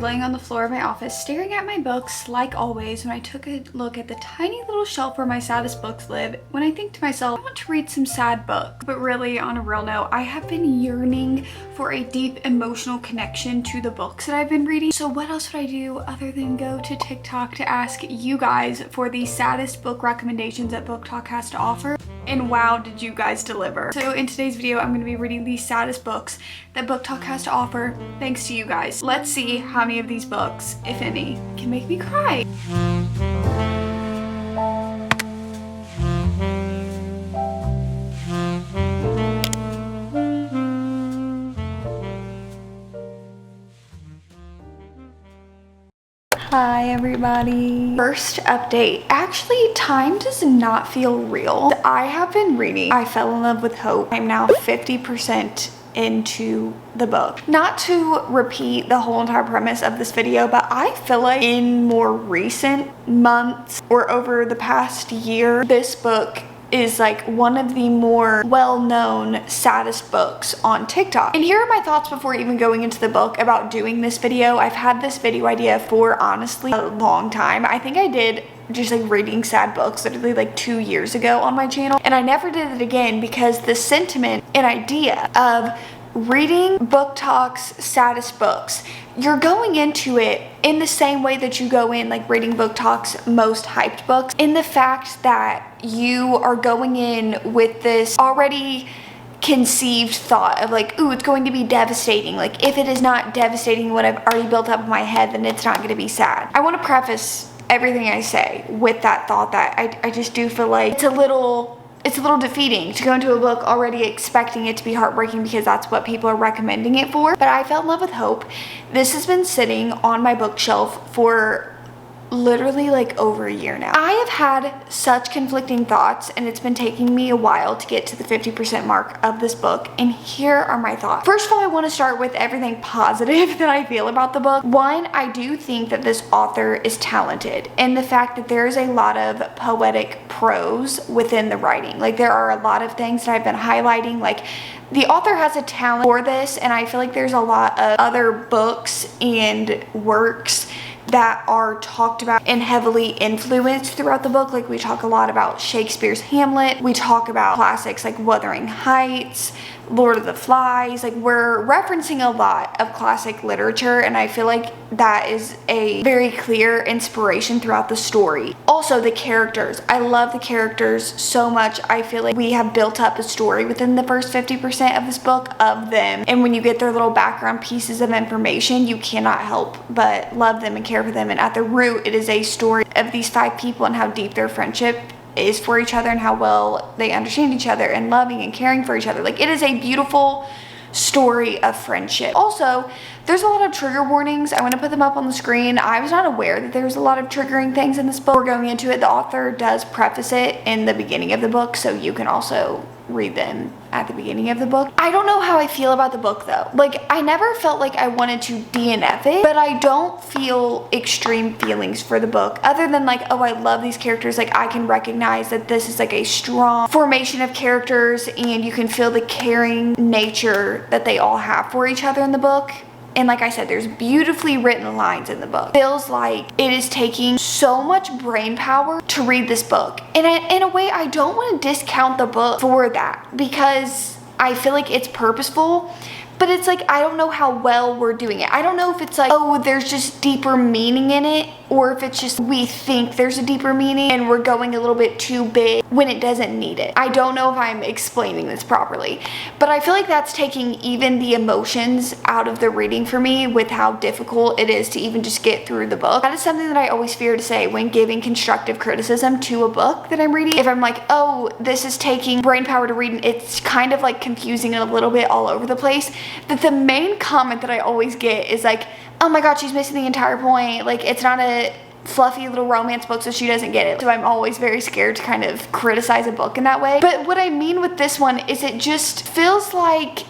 laying on the floor of my office staring at my books like always when I took a look at the tiny little shelf where my saddest books live, when I think to myself, I want to read some sad books. But really, on a real note, I have been yearning for a deep emotional connection to the books that I've been reading. So what else would I do other than go to TikTok to ask you guys for the saddest book recommendations that Book Talk has to offer? And wow, did you guys deliver. So in today's video, I'm going to be reading the saddest books that Book Talk has to offer, thanks to you guys. Let's see how many of these books, if any, can make me cry. Hi everybody. First update. Actually, time does not feel real. I have been reading I Fell in Love with Hope. I'm now 50% into the book. Not to repeat the whole entire premise of this video, but I feel like in more recent months or over the past year, this book is like one of the more well-known saddest books on TikTok. And here are my thoughts before even going into the book about doing this video. I've had this video idea for honestly a long time. I think I did just like reading sad books literally like 2 years ago on my channel, and I never did it again because the sentiment and idea of reading Book Talk's saddest books, you're going into it in the same way that you go in like reading Book Talk's most hyped books, in the fact that you are going in with this already conceived thought of like, ooh, it's going to be devastating. Like, if it is not devastating what I've already built up in my head, then it's not going to be sad. I want to preface everything I say with that thought that I just do feel like it's a little defeating to go into a book already expecting it to be heartbreaking because that's what people are recommending it for. But I Fell in Love with Hope. This has been sitting on my bookshelf for literally like over a year now. I have had such conflicting thoughts, and it's been taking me a while to get to the 50% mark of this book, and here are my thoughts. First of all, I want to start with everything positive that I feel about the book. One, I do think that this author is talented, and the fact that there is a lot of poetic prose within the writing. Like, there are a lot of things that I've been highlighting, like the author has a talent for this, and I feel like there's a lot of other books and works that are talked about and heavily influenced throughout the book. Like, we talk a lot about Shakespeare's Hamlet, we talk about classics like Wuthering Heights, Lord of the Flies. Like, we're referencing a lot of classic literature, and I feel like that is a very clear inspiration throughout the story. Also, the characters. I love the characters so much. I feel like we have built up a story within the first 50% of this book of them, and when you get their little background pieces of information, you cannot help but love them and care for them. And at the root, it is a story of these 5 people and how deep their friendship is for each other and how well they understand each other and loving and caring for each other. Like, it is a beautiful story of friendship. Also, there's a lot of trigger warnings. I want to put them up on the screen. I was not aware that there was a lot of triggering things in this book. We're going into it. The author does preface it in the beginning of the book, so you can also read them at the beginning of the book. I don't know how I feel about the book though. Like, I never felt like I wanted to DNF it, but I don't feel extreme feelings for the book other than like, oh, I love these characters. Like, I can recognize that this is like a strong formation of characters, and you can feel the caring nature that they all have for each other in the book. And like I said, there's beautifully written lines in the book. Feels like it is taking so much brain power to read this book. And in a way, I don't want to discount the book for that, because I feel like it's purposeful. But it's like, I don't know how well we're doing it. I don't know if it's like, oh, there's just deeper meaning in it, or if it's just we think there's a deeper meaning and we're going a little bit too big when it doesn't need it. I don't know if I'm explaining this properly, but I feel like that's taking even the emotions out of the reading for me with how difficult it is to even just get through the book. That is something that I always fear to say when giving constructive criticism to a book that I'm reading. If I'm like, oh, this is taking brain power to read, and it's kind of like confusing and a little bit all over the place, that the main comment that I always get is like, oh my god, she's missing the entire point. Like, it's not a fluffy little romance book, so she doesn't get it. So I'm always very scared to kind of criticize a book in that way. But what I mean with this one is it just feels like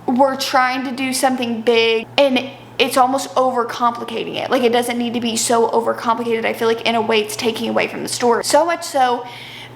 we're trying to do something big, and it's almost overcomplicating it. Like, it doesn't need to be so overcomplicated. I feel like in a way it's taking away from the story. So much so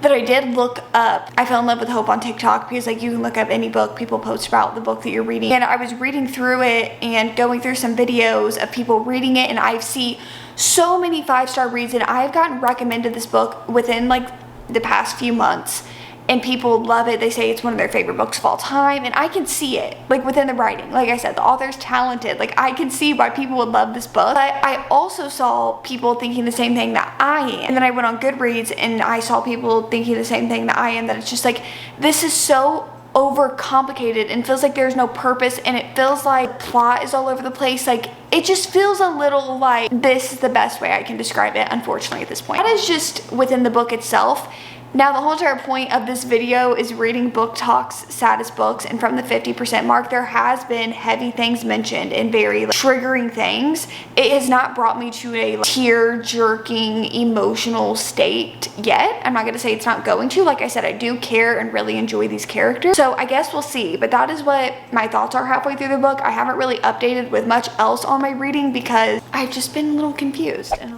that I did look up I Fell in Love with Hope on TikTok, because like you can look up any book people post about the book that you're reading, and I was reading through it and going through some videos of people reading it, and I see so many 5-star reads, and I've gotten recommended this book within like the past few months, and people love it. They say it's one of their favorite books of all time, and I can see it like within the writing. Like I said, the author's talented. Like I can see why people would love this book. But I also saw people thinking the same thing that I am, and then I went on Goodreads and I saw people thinking the same thing that I am, that it's just like, this is so overcomplicated and feels like there's no purpose, and it feels like the plot is all over the place. Like it just feels a little like, this is the best way I can describe it, unfortunately, at this point. That is just within the book itself. Now, the whole entire point of this video is reading Book Talk's saddest books, and from the 50% mark, there has been heavy things mentioned and very like, triggering things. It has not brought me to a like, tear-jerking emotional state yet. I'm not going to say it's not going to. Like I said, I do care and really enjoy these characters, so I guess we'll see. But that is what my thoughts are halfway through the book. I haven't really updated with much else on my reading because I've just been a little confused and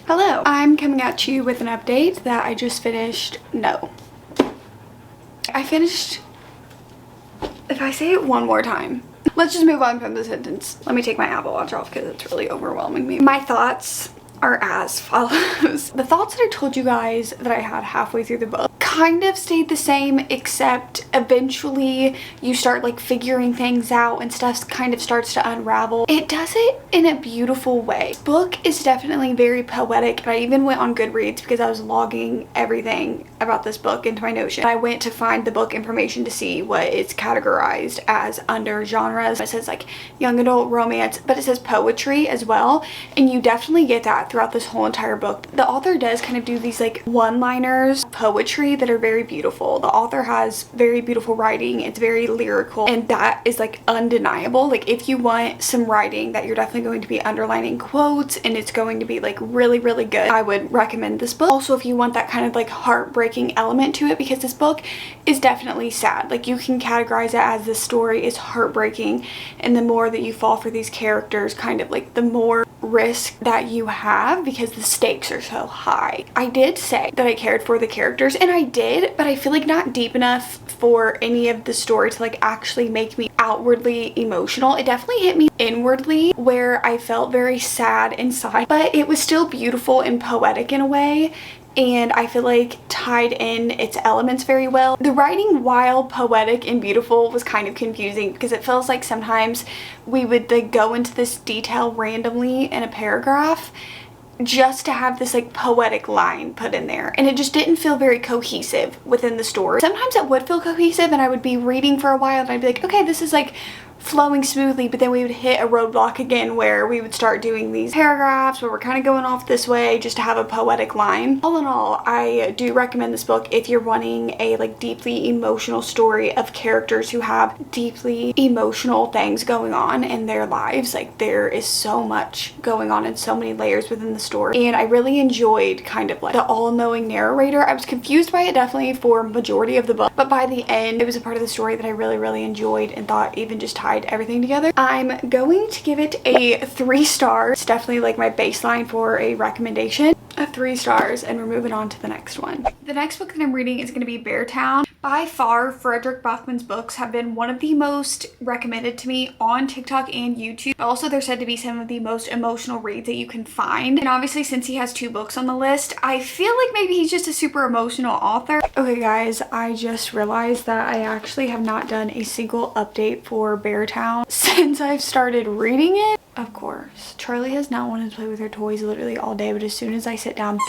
hello, I'm coming at you with an update that I just finished. No. I finished, if I say it one more time, let's just move on from the sentence. Let me take my Apple Watch off because it's really overwhelming me. My thoughts are as follows. The thoughts that I told you guys that I had halfway through the book kind of stayed the same, except eventually you start like figuring things out and stuff kind of starts to unravel. It does it in a beautiful way. This book is definitely very poetic. I even went on Goodreads because I was logging everything about this book into my Notion. I went to find the book information to see what it's categorized as under genres. It says like young adult romance, but it says poetry as well, and you definitely get that throughout this whole entire book. The author does kind of do these like one-liners poetry that are very beautiful. The author has very beautiful writing. It's very lyrical, and that is like undeniable. Like if you want some writing that you're definitely going to be underlining quotes and it's going to be like really good, I would recommend this book. Also, if you want that kind of like heartbreaking element to it, because this book is definitely sad. Like you can categorize it as the story is heartbreaking, and the more that you fall for these characters, kind of like the more risk that you have because the stakes are so high. I did say that I cared for the characters, and I did, but I feel like not deep enough for any of the story to like actually make me outwardly emotional. It definitely hit me inwardly where I felt very sad inside, but it was still beautiful and poetic in a way, and I feel like tied in its elements very well. The writing, while poetic and beautiful, was kind of confusing because it feels like sometimes we would like go into this detail randomly in a paragraph just to have this like poetic line put in there, and it just didn't feel very cohesive within the story. Sometimes it would feel cohesive and I would be reading for a while and I'd be like, okay, this is like flowing smoothly, but then we would hit a roadblock again where we would start doing these paragraphs where we're kind of going off this way just to have a poetic line. All in all, I do recommend this book if you're wanting a like deeply emotional story of characters who have deeply emotional things going on in their lives. Like there is so much going on and so many layers within the story, and I really enjoyed kind of like the all-knowing narrator. I was confused by it definitely for majority of the book, but by the end it was a part of the story that I really enjoyed and thought even just tied everything together. I'm going to give it a 3 stars. It's definitely like my baseline for a recommendation of 3 stars, and we're moving on to the next one. The next book that I'm reading is going to be Beartown. By far, Frederick Bachman's books have been one of the most recommended to me on TikTok and YouTube. Also, they're said to be some of the most emotional reads that you can find. And obviously, since he has 2 books on the list, I feel like maybe he's just a super emotional author. Okay guys, I just realized that I actually have not done a single update for Beartown since I've started reading it. Of course, Charlie has not wanted to play with her toys literally all day, but as soon as I sit down,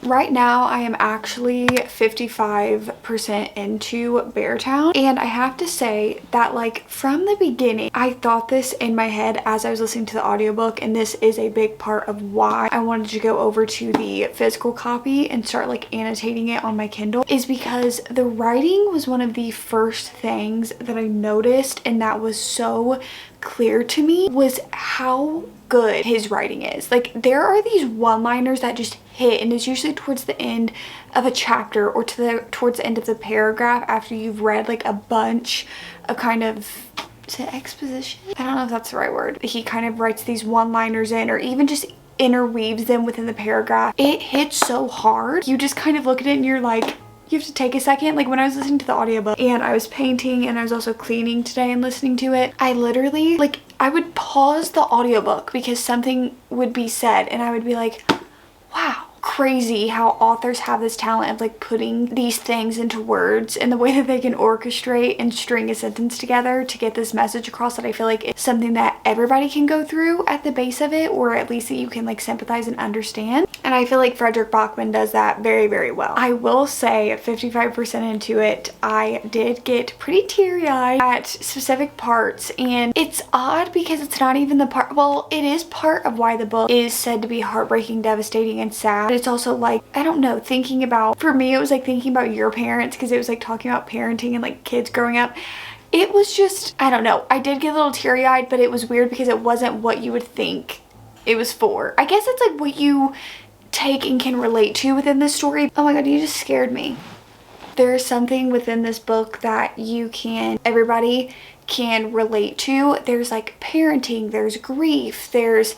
right now I am actually 55% into Beartown, and I have to say that like from the beginning I thought this in my head as I was listening to the audiobook, and this is a big part of why I wanted to go over to the physical copy and start like annotating it on my Kindle, is because the writing was one of the first things that I noticed, and that was so clear to me, was how good his writing is. Like there are these one-liners that just hit, and it's usually towards the end of a chapter or towards the end of the paragraph after you've read like a bunch of kind of, is it exposition? I don't know if that's the right word. He kind of writes these one-liners in, or even just interweaves them within the paragraph. It hits so hard. You just kind of look at it and you're like, you have to take a second. Like when I was listening to the audiobook and I was painting and I was also cleaning today and listening to it, I literally, like, I would pause the audiobook because something would be said and I would be like, wow. Crazy how authors have this talent of like putting these things into words and the way that they can orchestrate and string a sentence together to get this message across that I feel like it's something that everybody can go through at the base of it, or at least that you can like sympathize and understand. And I feel like Frederick Bachman does that very, very well. I will say at 55% into it, I did get pretty teary-eyed at specific parts, and it's odd because it's not even the part, well, it is part of why the book is said to be heartbreaking, devastating, and sad. But it's also like, I don't know, thinking about, for me, it was like thinking about your parents because it was like talking about parenting and like kids growing up. It was just, I don't know. I did get a little teary-eyed, but it was weird because it wasn't what you would think it was for. I guess it's like what you take and can relate to within this story. Oh my god, you just scared me. There's something within this book that everybody can relate to. There's like parenting, there's grief, there's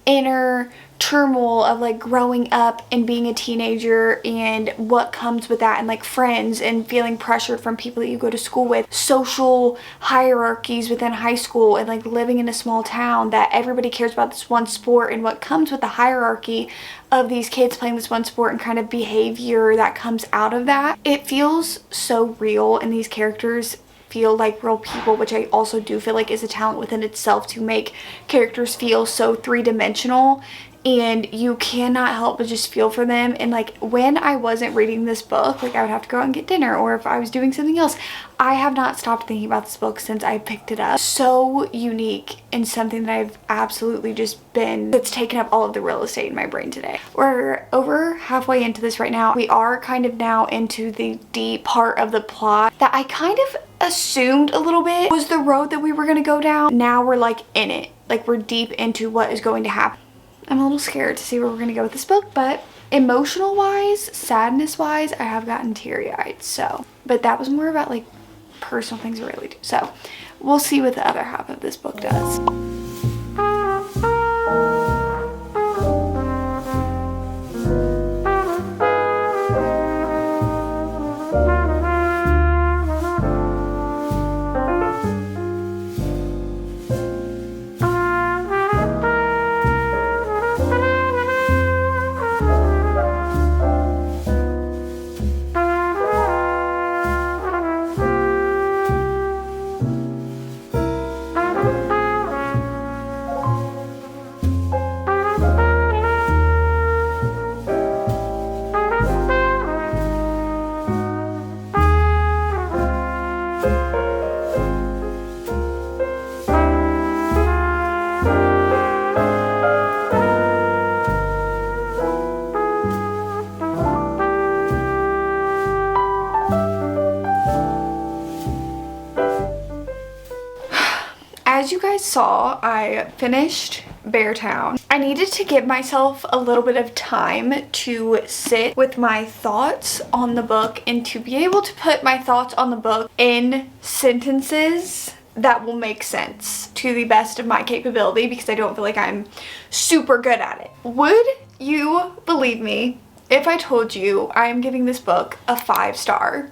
inner turmoil of like growing up and being a teenager and what comes with that, and like friends and feeling pressured from people that you go to school with, social hierarchies within high school, and like living in a small town that everybody cares about this one sport and what comes with the hierarchy of these kids playing this one sport and kind of behavior that comes out of that. It feels so real, and these characters feel like real people, which I also do feel like is a talent within itself to make characters feel so three-dimensional, and you cannot help but just feel for them. And like when I wasn't reading this book, like I would have to go out and get dinner, or if I was doing something else, I have not stopped thinking about this book since I picked it up. So unique and something that I've absolutely just that's taken up all of the real estate in my brain today. We're over halfway into this right now. We are kind of now into the deep part of the plot that I kind of assumed a little bit was the road that we were going to go down. Now we're like in it, like we're deep into what is going to happen. I'm a little scared to see where we're going to go with this book, but emotional wise, sadness wise, I have gotten teary-eyed. So, but that was more about like personal things I really do. So we'll see what the other half of this book does. As you guys saw, I finished Beartown. I needed to give myself a little bit of time to sit with my thoughts on the book and to be able to put my thoughts on the book in sentences that will make sense to the best of my capability, because I don't feel like I'm super good at it. Would you believe me if I told you I'm giving this book a 5-star?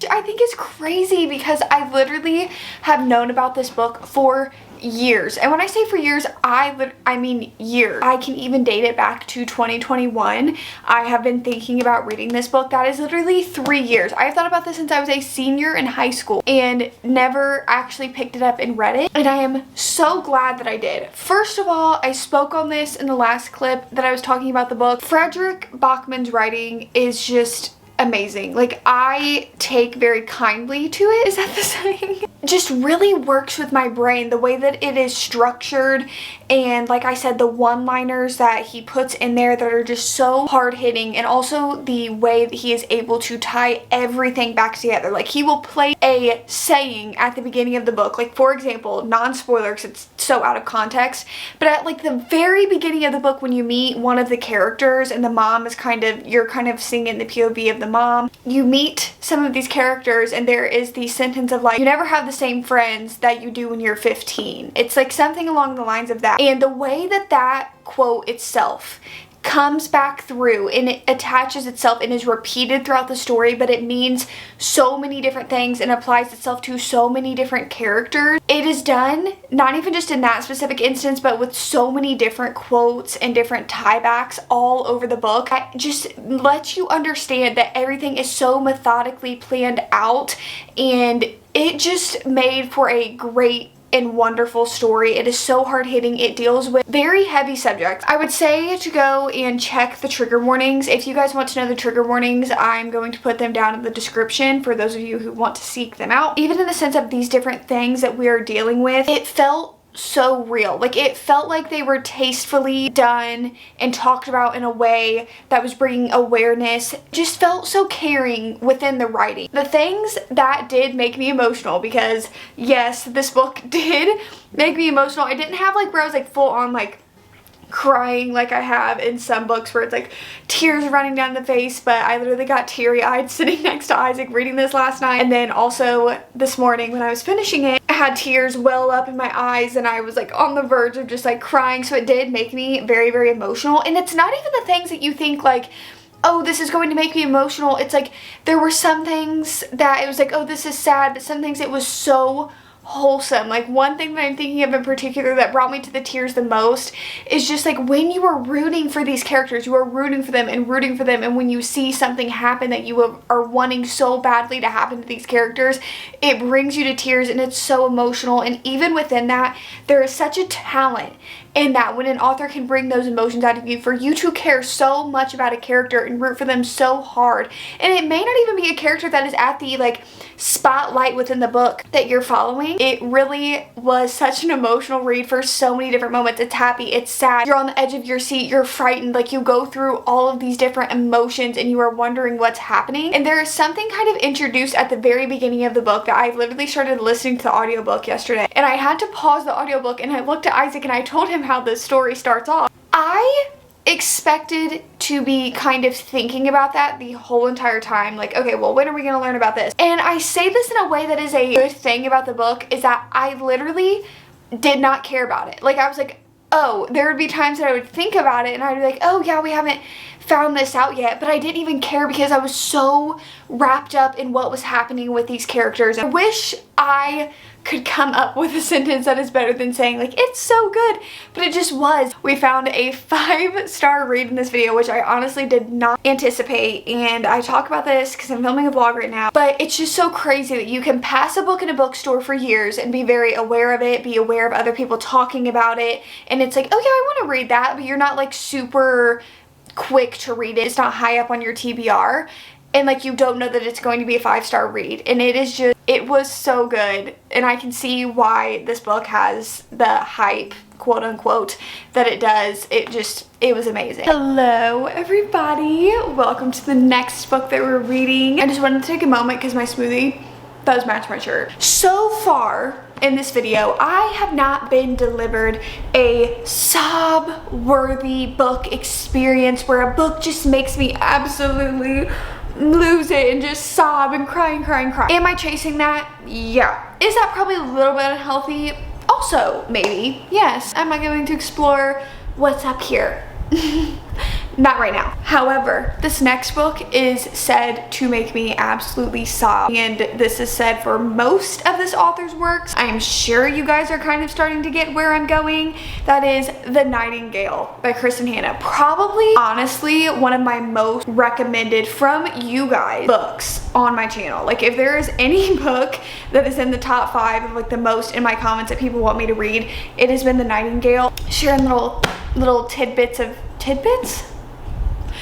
I think it's crazy because I literally have known about this book for years. And when I say for years, I mean years. I can even date it back to 2021. I have been thinking about reading this book. That is literally 3 years. I've thought about this since I was a senior in high school and never actually picked it up and read it. And I am so glad that I did. First of all, I spoke on this in the last clip that I was talking about the book. Frederick Bachman's writing is just amazing. Like, I take very kindly to it. Is that the saying? Just really works with my brain, the way that it is structured, and like I said, the one-liners that he puts in there that are just so hard-hitting, and also the way that he is able to tie everything back together. Like, he will play a saying at the beginning of the book, like, for example, non-spoiler because it's so out of context. But at like the very beginning of the book, when you meet one of the characters and the mom is you're kind of seeing in the POV of the mom, you meet some of these characters and there is the sentence of like, you never have the same friends that you do when you're 15. It's like something along the lines of that. And the way that that quote itself comes back through and it attaches itself and is repeated throughout the story, but it means so many different things and applies itself to so many different characters. It is done not even just in that specific instance, but with so many different quotes and different tiebacks all over the book. It just lets you understand that everything is so methodically planned out, and it just made for a great and wonderful story. It is so hard-hitting. It deals with very heavy subjects. I would say to go and check the trigger warnings. If you guys want to know the trigger warnings, I'm going to put them down in the description for those of you who want to seek them out. Even in the sense of these different things that we are dealing with, it felt so real. Like, it felt like they were tastefully done and talked about in a way that was bringing awareness. Just felt so caring within the writing. The things that did make me emotional, because yes, this book did make me emotional. I didn't have like where I was like full on like crying like I have in some books where it's like tears running down the face, but I literally got teary-eyed sitting next to Isaac reading this last night. And then also this morning when I was finishing it, I had tears well up in my eyes and I was like on the verge of just like crying. So it did make me very, very emotional. And it's not even the things that you think like, oh, this is going to make me emotional. It's like there were some things that it was like, oh, this is sad, but some things it was so wholesome. Like, one thing that I'm thinking of in particular that brought me to the tears the most is just like when you are rooting for these characters, you are rooting for them, and when you see something happen that you are wanting so badly to happen to these characters, it brings you to tears and it's so emotional. And even within that, there is such a talent in that when an author can bring those emotions out of you, for you to care so much about a character and root for them so hard. And it may not even be a character that is at the like spotlight within the book that you're following. It really was such an emotional read for so many different moments. It's happy, it's sad, you're on the edge of your seat, you're frightened, like you go through all of these different emotions and you are wondering what's happening. And there is something kind of introduced at the very beginning of the book that I literally started listening to the audiobook yesterday, and I had to pause the audiobook and I looked at Isaac and I told him how this story starts off. I expected to be kind of thinking about that the whole entire time, like, okay, well, when are we gonna learn about this? And I say this in a way that is a good thing about the book, is that I literally did not care about it. Like, I was like, oh, there would be times that I would think about it and I'd be like, oh yeah, we haven't found this out yet, but I didn't even care because I was so wrapped up in what was happening with these characters. I wish I could come up with a sentence that is better than saying like, it's so good, but it just was. We found a 5-star read in this video, which I honestly did not anticipate, and I talk about this because I'm filming a vlog right now, but it's just so crazy that you can pass a book in a bookstore for years and be very aware of it, be aware of other people talking about it, and it's like, oh yeah, I want to read that, but you're not like super quick to read it. It's not high up on your TBR, and like you don't know that it's going to be a 5-star read. And it is just, it was so good, and I can see why this book has the hype, quote unquote, that it does. It was amazing. Hello everybody, welcome to the next book that we're reading. I just wanted to take a moment because my smoothie does match my shirt. So far in this video, I have not been delivered a sob-worthy book experience where a book just makes me absolutely lose it and just sob and cry and cry and cry. Am I chasing that? Yeah. Is that probably a little bit unhealthy? Also, maybe. Yes. Am I going to explore what's up here? Not right now. However, this next book is said to make me absolutely sob, and this is said for most of this author's works. I'm sure you guys are kind of starting to get where I'm going. That is The Nightingale by Kristen Hanna. Probably, honestly, one of my most recommended from you guys books on my channel. Like, if there is any book that is in the top 5 of like the most in my comments that people want me to read, it has been The Nightingale. Sharing little tidbits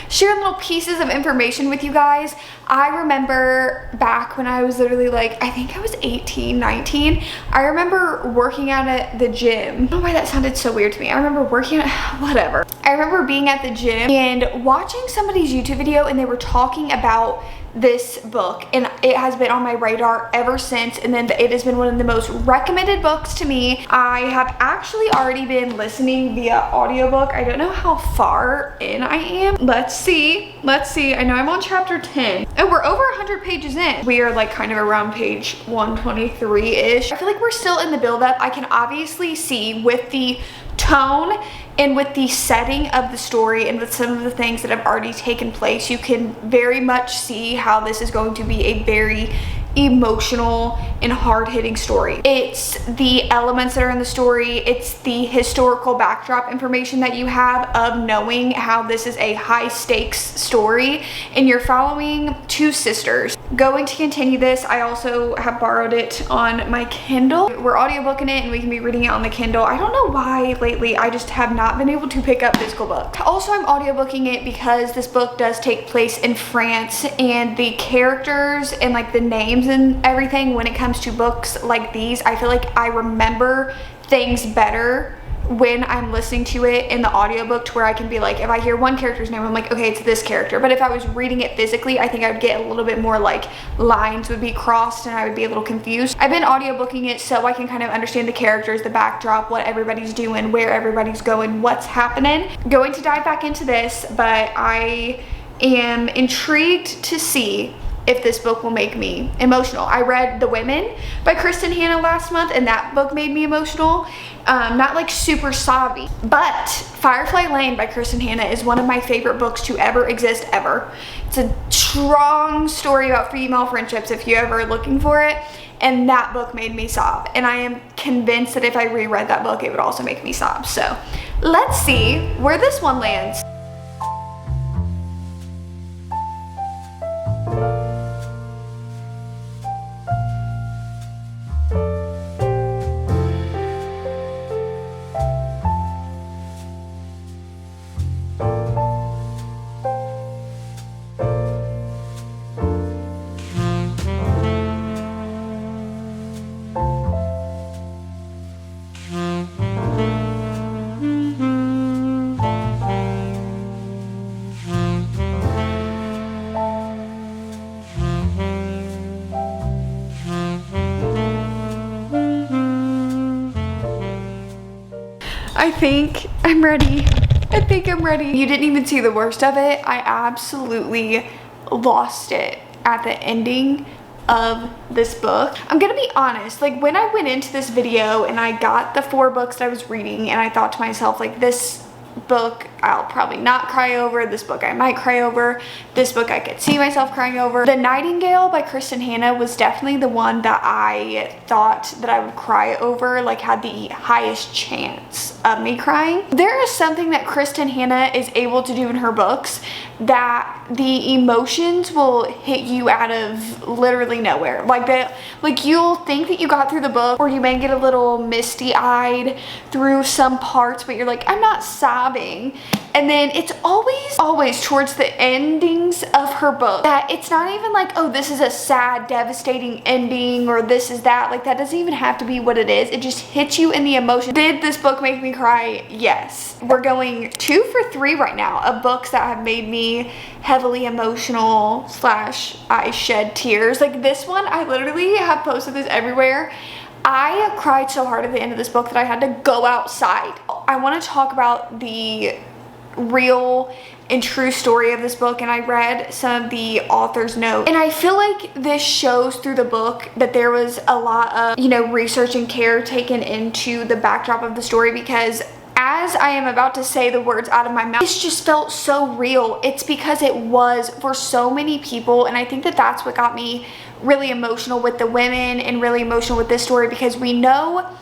sharing little pieces of information with you guys. I remember back when I was literally like, I think I was 18, 19. I remember working out at the gym. I don't know why that sounded so weird to me. I remember working at, whatever. I remember being at the gym and watching somebody's YouTube video, and they were talking about this book, and it has been on my radar ever since, and then it has been one of the most recommended books to me. I have actually already been listening via audiobook. I don't know how far in I am. Let's see. I know I'm on chapter 10. Oh, we're over 100 pages in. We are like kind of around page 123-ish. I feel like we're still in the build-up. I can obviously see with the tone and with the setting of the story and with some of the things that have already taken place, you can very much see how this is going to be a very emotional and hard-hitting story. It's the elements that are in the story, it's the historical backdrop information that you have of knowing how this is a high-stakes story, and you're following two sisters. Going to continue this, I also have borrowed it on my Kindle. We're audiobooking it and we can be reading it on the Kindle. I don't know why lately I just have not been able to pick up physical books. Also, I'm audiobooking it because this book does take place in France, and the characters and like the names and everything when it comes to books like these, I feel like I remember things better when I'm listening to it in the audiobook, to where I can be like, if I hear one character's name, I'm like, okay, it's this character. But if I was reading it physically, I think I would get a little bit more like lines would be crossed and I would be a little confused. I've been audiobooking it so I can kind of understand the characters, the backdrop, what everybody's doing, where everybody's going, what's happening. Going to dive back into this, but I am intrigued to see if this book will make me emotional. I read The Women by Kristen Hanna last month, and that book made me emotional. Not like super sobby, but Firefly Lane by Kristen Hanna is one of my favorite books to ever exist ever. It's a strong story about female friendships if you're ever looking for it, and that book made me sob, and I am convinced that if I reread that book, it would also make me sob. So let's see where this one lands. I think I'm ready. You didn't even see the worst of it. I absolutely lost it at the ending of this book. I'm gonna be honest, like when I went into this video and I got the 4 books that I was reading, and I thought to myself, like, this book I'll probably not cry over, this book I might cry over, this book I could see myself crying over. The Nightingale by Kristen Hanna was definitely the one that I thought that I would cry over, like had the highest chance of me crying. There is something that Kristen Hanna is able to do in her books that the emotions will hit you out of literally nowhere. Like you'll think that you got through the book, or you may get a little misty-eyed through some parts, but you're like, I'm not sobbing. And then it's always towards the endings of her book that it's not even like, oh, this is a sad, devastating ending, or this is that. Like, that doesn't even have to be what it is. It just hits you in the emotion. Did this book make me cry? Yes. We're going 2 for 3 right now of books that have made me heavily emotional / I shed tears. Like this one, I literally have posted this everywhere. I cried so hard at the end of this book that I had to go outside. I want to talk about the real and true story of this book, and I read some of the author's notes, and I feel like this shows through the book that there was a lot of, you know, research and care taken into the backdrop of the story, because as I am about to say the words out of my mouth, this just felt so real. It's because it was for so many people, and I think that that's what got me really emotional with The Women and really emotional with this story, because we know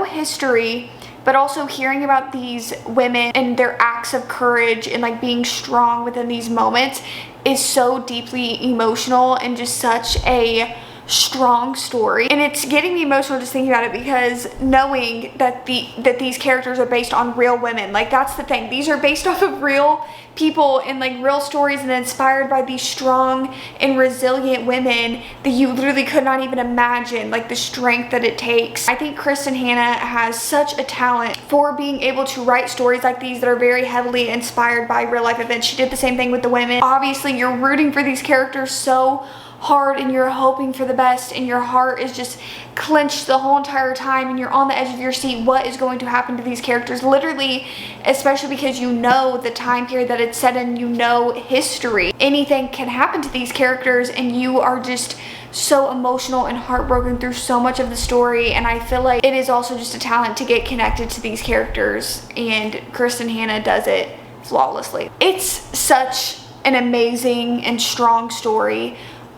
history, but also hearing about these women and their acts of courage and like being strong within these moments is so deeply emotional and just such a strong story, and it's getting me emotional just thinking about it, because knowing that these characters are based on real women, like that's the thing, these are based off of real people and like real stories, and inspired by these strong and resilient women that you literally could not even imagine, like the strength that it takes. I think Kristen Hanna has such a talent for being able to write stories like these that are very heavily inspired by real life events. She did the same thing with the women. Obviously you're rooting for these characters so hard, and you're hoping for the best, and your heart is just clenched the whole entire time, and you're on the edge of your seat. What is going to happen to these characters? Literally, especially because you know the time period that it's set in, you know history. Anything can happen to these characters, and you are just so emotional and heartbroken through so much of the story. And I feel like it is also just a talent to get connected to these characters, and Kristen Hanna does it flawlessly. It's such an amazing and strong story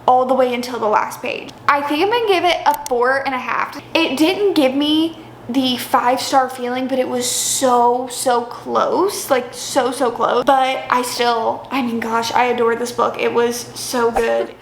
all the way until the last page. I think I'm gonna give it a 4.5. It didn't give me the 5-star feeling, but it was so close, like so close. But I mean, gosh, I adore this book. It was so good.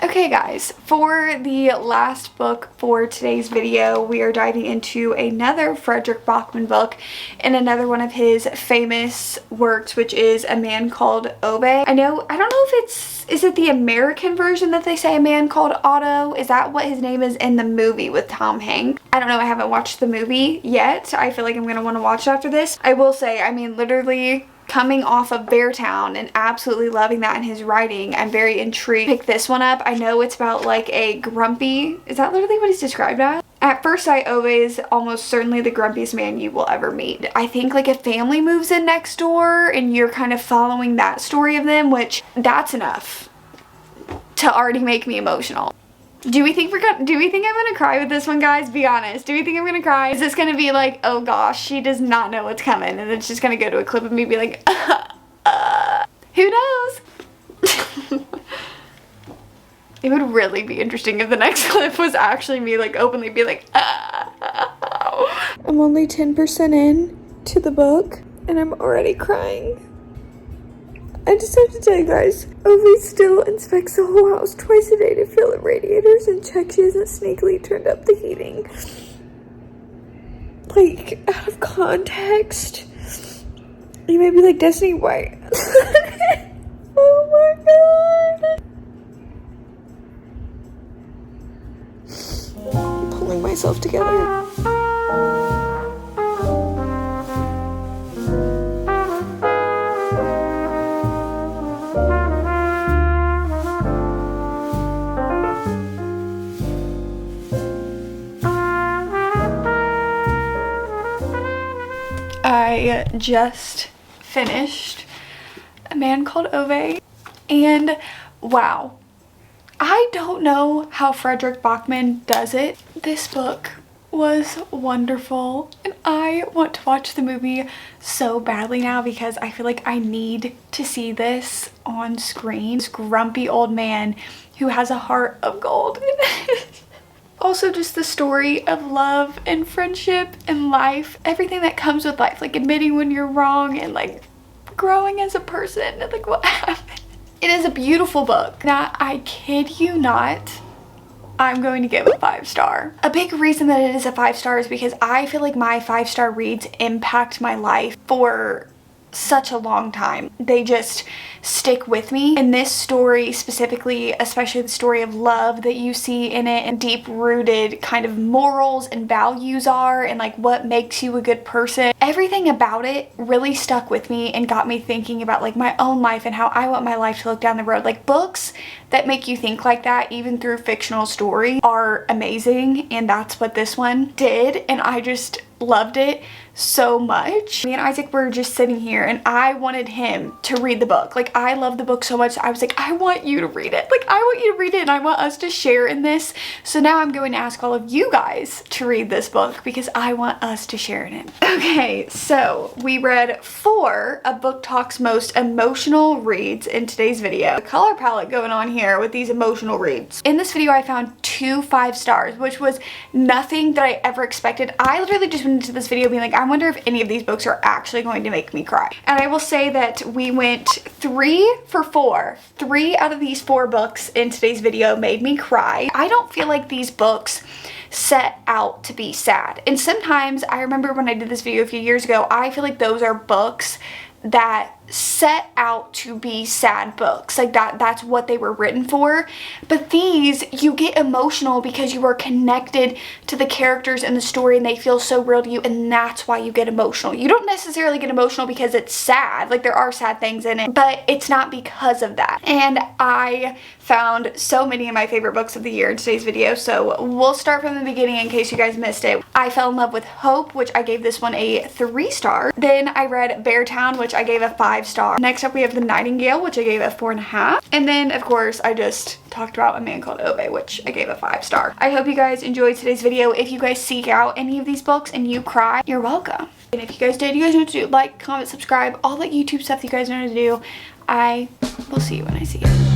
Okay guys, for the last book for today's video, we are diving into another Fredrik Backman book and another one of his famous works, which is A Man Called Ove. I don't know if is it the American version that they say A Man Called Otto? Is that what his name is in the movie with Tom Hanks? I don't know, I haven't watched the movie yet. I feel like I'm gonna want to watch it after this. I will say, I mean, literally coming off of Beartown and absolutely loving that in his writing, I'm very intrigued to pick this one up. I know it's about like a grumpy, is that literally what he's described as? At first sight, Ove is almost certainly the grumpiest man you will ever meet. I think like a family moves in next door and you're kind of following that story of them, which that's enough to already make me emotional. Do we think I'm gonna cry with this one, guys? Be honest. Do we think I'm gonna cry? Is this gonna be like, oh gosh, she does not know what's coming, and it's just gonna go to a clip of me be like, who knows? It would really be interesting if the next clip was actually me like openly be like, I'm only 10% in to the book and I'm already crying. I just have to tell you guys, Ove still inspects the whole house twice a day to fill the radiators and check she hasn't sneakily turned up the heating. Like, out of context. You may be like, Destiny, why? Oh my god. I'm pulling myself together. I just finished A Man Called Ove, and wow, I don't know how Fredrik Backman does it. This book was wonderful, and I want to watch the movie so badly now because I feel like I need to see this on screen. This grumpy old man who has a heart of gold. Also just the story of love and friendship and life, everything that comes with life, like admitting when you're wrong and like growing as a person and like what happened. It is a beautiful book. Now, I kid you not, I'm going to give it a 5-star. A big reason that it is a 5-star is because I feel like my 5-star reads impact my life for such a long time. They just stick with me. And this story specifically, especially the story of love that you see in it, and deep rooted kind of morals and values are, and like what makes you a good person, everything about it really stuck with me and got me thinking about like my own life and how I want my life to look down the road. Like books that make you think like that, even through fictional story, are amazing, and that's what this one did, and I just loved it so much. Me and Isaac were just sitting here and I wanted him to read the book. Like I love the book so much. I was like, I want you to read it. Like I want you to read it and I want us to share in this. So now I'm going to ask all of you guys to read this book because I want us to share in it. Okay, so we read 4 of Book Talk's most emotional reads in today's video. A color palette going on here with these emotional reads. In this video I found 2 5 stars, which was nothing that I ever expected. I literally just went into this video being like, I wonder if any of these books are actually going to make me cry. And I will say that we went 3 for 4. 3 out of these 4 books in today's video made me cry. I don't feel like these books set out to be sad. And sometimes, I remember when I did this video a few years ago, I feel like those are books that set out to be sad books, like that's what they were written for. But these, you get emotional because you are connected to the characters in the story and they feel so real to you, and that's why you get emotional. You don't necessarily get emotional because it's sad, like there are sad things in it, but it's not because of that. And I found so many of my favorite books of the year in today's video, so we'll start from the beginning in case you guys missed it. I fell in love with Hope, which I gave this one a 3 star. Then I read Beartown, which I gave a 5 star. Next up we have the Nightingale, which I gave a 4.5. And then of course I just talked about A Man Called Ove, which I gave a 5 star. I hope you guys enjoyed today's video. If you guys seek out any of these books and you cry, you're welcome. And if you guys did, you guys know what to do. Like, comment, subscribe, all that YouTube stuff that you guys know what to do. I will see you when I see you.